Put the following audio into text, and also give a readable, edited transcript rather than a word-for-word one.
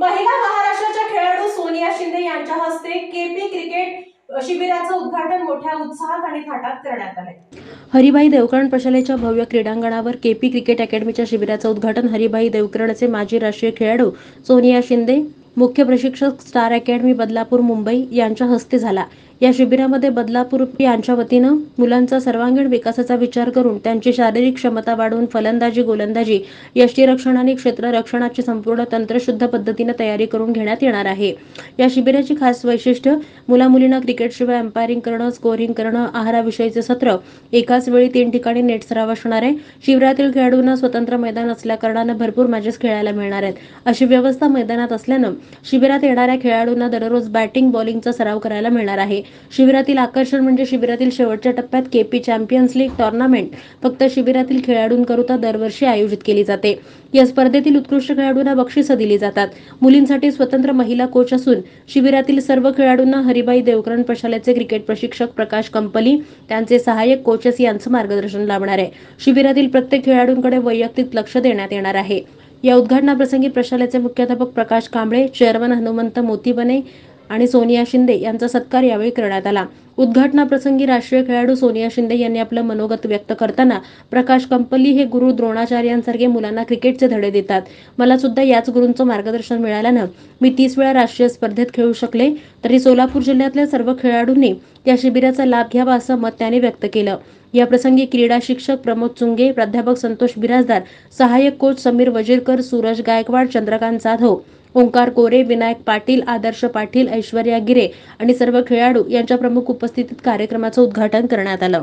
महिला महाराष्ट्राच्या खेळाडू सोनिया शिंदे यांच्या हस्ते केपी क्रिकेट शिबिराचं उद्घाटन मोठ्या उत्साहात आणि थाटात करण्यात आले। हरिभाई देवकरण प्रशालेच्या भव्य क्रीडांगणावर केपी क्रिकेट अकॅडमीच्या शिबिराचं उद्घाटन हरिभाई देवकरणचे माजी राष्ट्रीय खेळाडू सोनिया शिंदे, मुख्य प्रशिक्षक स्टार अकॅडमी बदलापूर मुंबई यांच्या हस्ते झाला। या शिबिरामध्ये बदलापूर यांच्या वतीनं मुलांचा सर्वांगीण विकासाचा विचार करून त्यांची शारीरिक क्षमता वाढवून फलंदाजी, गोलंदाजी, यष्टिरक्षण आणि क्षेत्ररक्षणाची संपूर्ण तंत्रशुद्ध पद्धतीने तयारी करून घेण्यात येणार आहे। या शिबिराची खास वैशिष्ट्य मुला-मुलींना क्रिकेटशिवाय अंपायरिंग करणं, स्कोरिंग करणं, आहाराविषयीचे सत्र, एकाच वेळी 3 ठिकाणी नेट सराव असणार आहे। शिबिरातील खेळाडूंना स्वतंत्र मैदान असल्याकारणाने भरपूर मॅचेस खेळायला मिळणार आहेत। अशी व्यवस्था मैदानात असल्यानं शिबिरात येणाऱ्या खेळाडूंना दररोज बॅटिंग, बॉलिंगचा सराव करायला मिळणार आहे। शिबिरातील आकर्षण म्हणजे शिबिरातील शेवटच्या टप्प्यात केपी चॅम्पियन्स लीग टूर्नामेंट फक्त शिबिरातील खेळाडूंकरिता दरवर्षी आयोजित केली जाते। या स्पर्धेतील उत्कृष्ट खेळाडूंना बक्षिसं दिली जातात। मुलींसाठी स्वतंत्र महिला कोच असून शिबिरातील सर्व खेळाडूंना हरिभाई देवकरण प्रशालेचे क्रिकेट प्रशिक्षक प्रकाश कंपली, त्यांचे सहाय्यक कोचेस यांचं मार्गदर्शन लाभणार आहे। शिबिरातील प्रत्येक खेळाडूंकडे वैयक्तिक लक्ष देण्यात येणार आहे। या उद्घाटनाप्रसंगी प्रशालेचे मुख्याध्यापक प्रकाश कांबळे, चेअरमन हनुमंत मोतीबने आणि सोनिया शिंदे यांचा सत्कार यावेळी करण्यात आला। उद्घाटनाप्रसंगी राष्ट्रीय खेळाडू सोनिया शिंदे यांनी आपलं मनोगत व्यक्त करताना, प्रकाश कंपली हे गुरु द्रोणाचार्यांसारखे मुलांना क्रिकेटचे धडे देतात। मला सुद्धा याच गुरूंचं मार्गदर्शन मिळाल्यानं मी 30 वेळा राष्ट्रीय स्पर्धेत खेळू शकले। तरी सोलापूर जिल्ह्यातल्या सर्व खेळाडूंनी या शिबिराचा लाभ घ्यावा असं मत त्यांनी व्यक्त केलं। या प्रसंगी क्रीडा शिक्षक प्रमोद चुंगे, प्राध्यापक संतोष बिराजदार, सहाय्यक कोच समीर वजीरकर, सूरज गायकवाड, चंद्रकांत जाधव, ओंकार कोरे, विनायक पाटील, आदर्श पाटील, ऐश्वर्या गिरे आणि सर्व खेळाडू यांच्या प्रमुख उपस्थितीत कार्यक्रमाचं उद्घाटन करण्यात आलं।